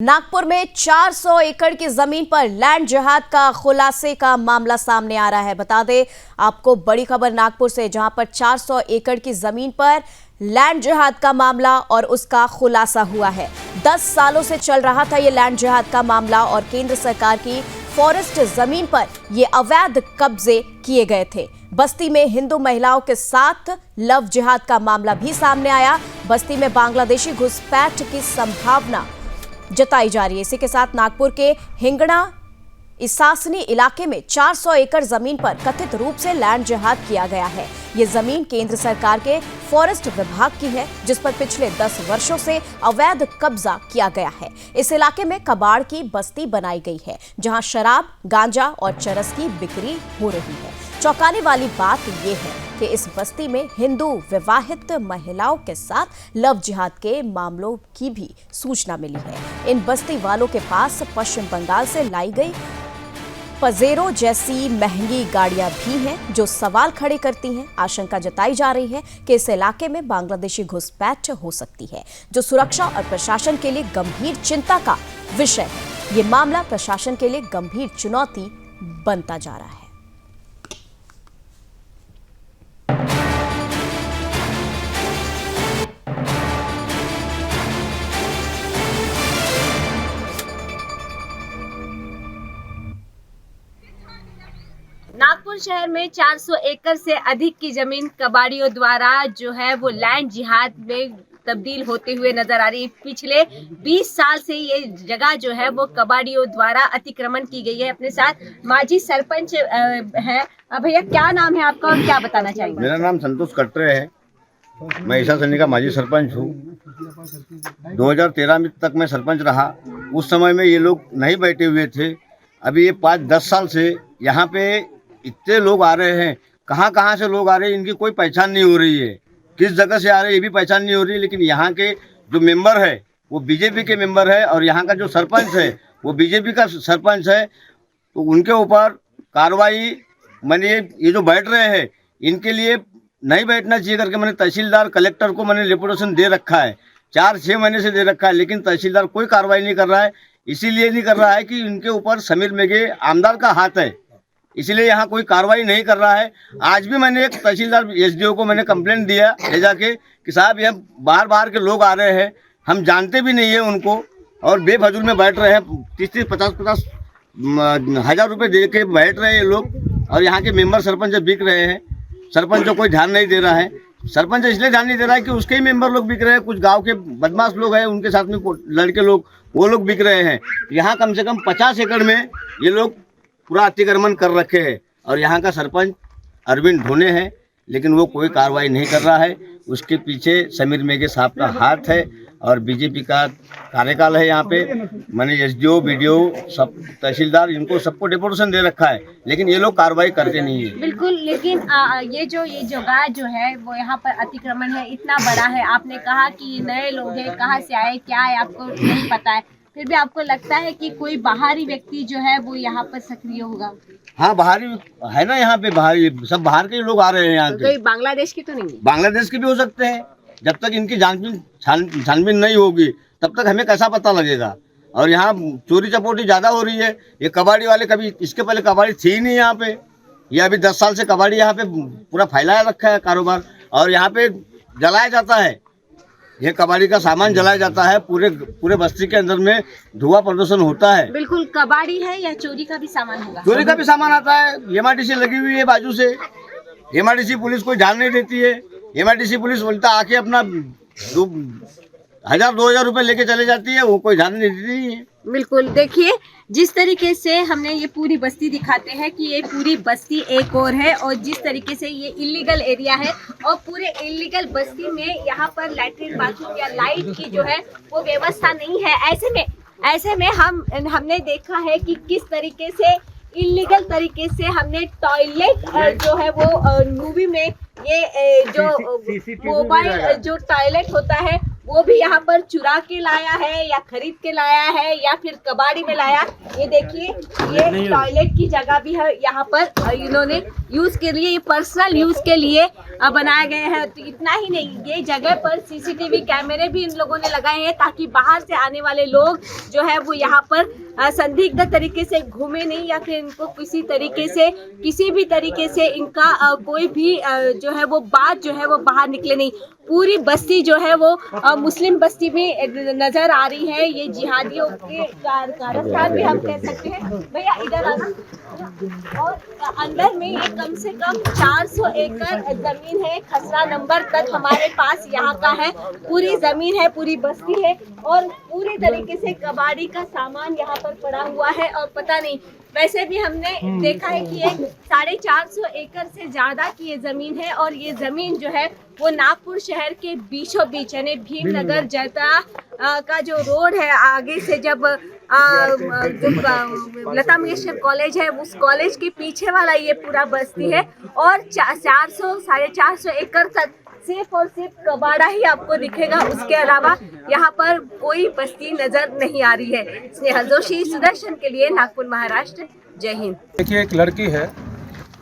नागपुर में 400 एकड़ की जमीन पर लैंड जिहाद का खुलासे का मामला सामने आ रहा है। बता दें आपको बड़ी खबर नागपुर से, जहां पर 400 एकड़ की जमीन पर लैंड जिहाद का मामला और उसका खुलासा हुआ है। 10 सालों से चल रहा था ये लैंड जिहाद का मामला और केंद्र सरकार की फॉरेस्ट जमीन पर ये अवैध कब्जे किए गए थे। बस्ती में हिंदू महिलाओं के साथ लव जिहाद का मामला भी सामने आया। बस्ती में बांग्लादेशी घुसपैठ की संभावना जताई जा रही है। इसी के साथ नागपुर के हिंगणा इसासनी इलाके में 400 एकड़ जमीन पर कथित रूप से लैंड जिहाद किया गया है। ये जमीन केंद्र सरकार के फॉरेस्ट विभाग की है, जिस पर पिछले 10 वर्षों से अवैध कब्जा किया गया है। इस इलाके में कबाड़ की बस्ती बनाई गई है, जहां शराब, गांजा और चरस की बिक्री हो रही है। चौंकाने वाली बात यह है कि इस बस्ती में हिंदू विवाहित महिलाओं के साथ लव जिहाद के मामलों की भी सूचना मिली है। इन बस्ती वालों के पास पश्चिम बंगाल से लाई गई पजेरो जैसी महंगी गाड़ियां भी हैं, जो सवाल खड़े करती हैं। आशंका जताई जा रही है कि इस इलाके में बांग्लादेशी घुसपैठ हो सकती है, जो सुरक्षा और प्रशासन के लिए गंभीर चिंता का विषय है। ये मामला प्रशासन के लिए गंभीर चुनौती बनता जा रहा है। नागपुर शहर में 400 एकड़ से अधिक की जमीन कबाड़ियों द्वारा जो है वो लैंड जिहाद में तब्दील होते हुए नजर आ रही है। पिछले 20 साल से ये जगह जो है वो कबाड़ियों द्वारा अतिक्रमण की गई है। अपने साथ माजी सरपंच है। भैया, क्या नाम है आपका और क्या बताना चाहेंगे? मेरा नाम संतोष कटरे है। मैं इसासनी का माजी सरपंच हूँ। 2013 में तक मैं सरपंच रहा। उस समय में ये लोग नहीं बैठे हुए थे। अभी ये 5-10 साल से यहाँ पे इतने लोग आ रहे हैं। कहाँ से लोग आ रहे हैं, इनकी कोई पहचान नहीं हो रही है। किस जगह से आ रहे हैं ये भी पहचान नहीं हो रही है। लेकिन यहाँ के जो मेंबर है वो बीजेपी के मेंबर है और यहाँ का जो सरपंच है वो बीजेपी का सरपंच है। तो उनके ऊपर कार्रवाई मैंने ये जो बैठ रहे हैं इनके लिए नहीं बैठना चाहिए करके मैंने तहसीलदार, कलेक्टर को मैंने रिपोर्टेशन दे रखा है। 4-6 महीने से दे रखा है, लेकिन तहसीलदार कोई कार्रवाई नहीं कर रहा है। इसीलिए नहीं कर रहा है कि इनके ऊपर समीर मेघे आमदार का हाथ है, इसलिए यहाँ कोई कार्रवाई नहीं कर रहा है। आज भी मैंने एक तहसीलदार एसडीओ को मैंने कंप्लेंट दिया ले जाके कि साहब यहाँ बाहर के लोग आ रहे हैं, हम जानते भी नहीं है उनको और बेफजूल में बैठ रहे हैं। 30-50 हज़ार रुपये दे के बैठ रहे हैं ये लोग और यहाँ के मेंबर सरपंच बिक रहे हैं। सरपंच को कोई ध्यान नहीं दे रहा है। सरपंच इसलिए ध्यान नहीं दे रहा है कि उसके ही मेंबर लोग बिक रहे हैं। कुछ गांव के बदमाश लोग हैं, उनके साथ में लड़के लोग, वो लोग बिक रहे हैं। यहाँ कम से कम 50 एकड़ में ये लोग पूरा अतिक्रमण कर रखे हैं और यहाँ का सरपंच अरविंद ढोने हैं, लेकिन वो कोई कार्रवाई नहीं कर रहा है। उसके पीछे समीर मेघे साहब का हाथ है और बीजेपी का कार्यकाल है। यहाँ पे मैंने एसडीओ, बीडीओ, सब तहसीलदार, इनको सबको डिपोटेशन दे रखा है, लेकिन ये लोग कार्रवाई करते नहीं है। बिल्कुल, लेकिन ये जगह जो है वो यहाँ पर अतिक्रमण है, इतना बड़ा है। आपने कहा कि नए लोग हैं, कहाँ से आए, क्या है, आपको नहीं पता है, फिर भी आपको लगता है कि कोई बाहरी व्यक्ति जो है वो यहाँ पर सक्रिय होगा? हाँ, बाहरी है ना, यहाँ पे बाहरी सब बाहर के लोग आ रहे हैं यहाँ कोई बांग्लादेश की तो नहीं है? बांग्लादेश के भी हो सकते हैं। जब तक इनकी छानबीन नहीं होगी तब तक हमें कैसा पता लगेगा। और यहाँ चोरी चपोटी ज़्यादा हो रही है। ये कबाड़ी वाले, कभी इसके पहले कबाड़ी थी ही नहीं यहाँ पे। ये अभी 10 साल से कबाड़ी यहाँ पे पूरा फैलाया रखा है कारोबार, और यहाँ पे जलाया जाता है। ये कबाड़ी का सामान जलाया जाता है। पूरे बस्ती के अंदर में धुआं प्रदूषण होता है। बिल्कुल, कबाड़ी है या चोरी का भी सामान होगा? चोरी का भी सामान आता है। एमआरटीसी लगी हुई है बाजू से। एमआरटीसी पुलिस कोई ध्यान नहीं देती है। एमआरटीसी पुलिस बोलता आके अपना 1000-2000 रुपए लेके चले जाती है, वो कोई ध्यान नहीं देती है। बिल्कुल, देखिए जिस तरीके से हमने ये पूरी बस्ती दिखाते हैं कि ये पूरी बस्ती एक और है और जिस तरीके से ये इलीगल एरिया है और पूरे इलीगल बस्ती में यहाँ पर लैट्रिन, बाथरूम या लाइट की जो है वो व्यवस्था नहीं है। ऐसे में हमने देखा है कि किस तरीके से इलीगल तरीके से हमने टॉयलेट जो है वो मूवी में ये जो मोबाइल जो टॉयलेट होता है वो भी यहाँ पर चुरा के लाया है या खरीद के लाया है या फिर कबाड़ी में लाया। ये देखिए, ये टॉयलेट की जगह भी है यहाँ पर इन्होंने यूज के लिए, ये पर्सनल यूज के लिए बनाए गए हैं। तो इतना ही नहीं, ये जगह पर सीसीटीवी कैमरे भी इन लोगों ने लगाए हैं ताकि बाहर से आने वाले लोग जो है वो यहाँ पर संदिग्ध तरीके से घूमे नहीं, या फिर इनको किसी तरीके से, किसी भी तरीके से इनका कोई भी जो है वो बात जो है वो बाहर निकले नहीं। पूरी बस्ती जो है वो मुस्लिम बस्ती भी नजर आ रही है। ये जिहादियों के कारस्तान भी हम कह सकते हैं। भैया इधर आना। और अंदर में ये कम से कम 400 एकड़ जमीन है। खसरा नंबर तक हमारे पास यहाँ का है, पूरी जमीन है, पूरी बस्ती है और पूरी तरीके से कबाड़ी का सामान यहाँ पर पड़ा हुआ है। और पता नहीं, वैसे भी हमने देखा है कि ये 450 एकड़ से ज्यादा की ये जमीन है और ये जमीन जो है वो नागपुर शहर के बीचों बीच, यानी भीमनगर जैता का जो रोड है, आगे से जब लता मंगेशकर कॉलेज है, उस कॉलेज के पीछे वाला ये पूरा बस्ती है। और 400-450 एकड़ तक सिर्फ और सिर्फ कबाड़ा ही आपको दिखेगा, उसके अलावा यहाँ पर कोई बस्ती नजर नहीं आ रही है। स्नेहल जोशी, सुदर्शन के लिए, नागपुर, महाराष्ट्र। जय हिंद। देखिए, एक लड़की है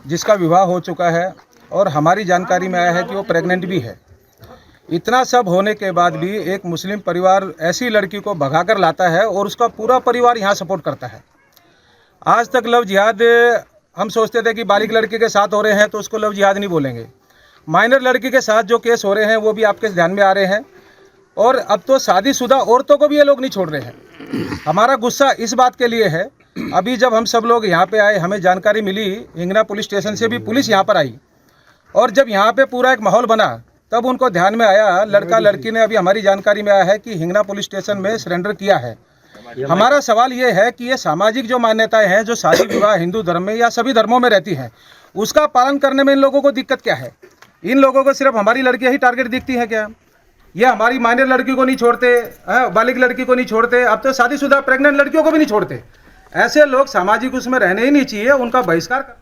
जिसका विवाह हो चुका है और हमारी जानकारी में आया है कि वो प्रेग्नेंट भी है। इतना सब होने के बाद भी एक मुस्लिम परिवार ऐसी लड़की को भगाकर लाता है और उसका पूरा परिवार यहाँ सपोर्ट करता है। आज तक लव जिहाद हम सोचते थे कि बालिग लड़की के साथ हो रहे हैं तो उसको लव जिहाद नहीं बोलेंगे। माइनर लड़की के साथ जो केस हो रहे हैं वो भी आपके ध्यान में आ रहे हैं। और अब तो शादीशुदा औरतों को भी ये लोग नहीं छोड़ रहे हैं। हमारा गुस्सा इस बात के लिए है, अभी जब हम सब लोग यहाँ पे आए, हमें जानकारी मिली, हिंगना पुलिस स्टेशन से भी पुलिस यहाँ पर आई और जब यहाँ पे पूरा एक माहौल बना तब उनको ध्यान में आया, लड़का लड़की ने, अभी हमारी जानकारी में आया है कि हिंगना पुलिस स्टेशन में सरेंडर किया है। हमारा सवाल ये है कि ये सामाजिक जो मान्यताएं हैं, जो शादी विवाह हिंदू धर्म में या सभी धर्मों में रहती हैं, उसका पालन करने में इन लोगों को दिक्कत क्या है? इन लोगों को सिर्फ हमारी लड़कियां ही टारगेट दिखती हैं क्या? ये हमारी माइनर लड़की को नहीं छोड़ते, बालिग लड़की को नहीं छोड़ते, अब तो शादीशुदा प्रेग्नेंट लड़कियों को भी नहीं छोड़ते। ऐसे लोग सामाजिक उसमें रहने ही नहीं चाहिए, उनका बहिष्कार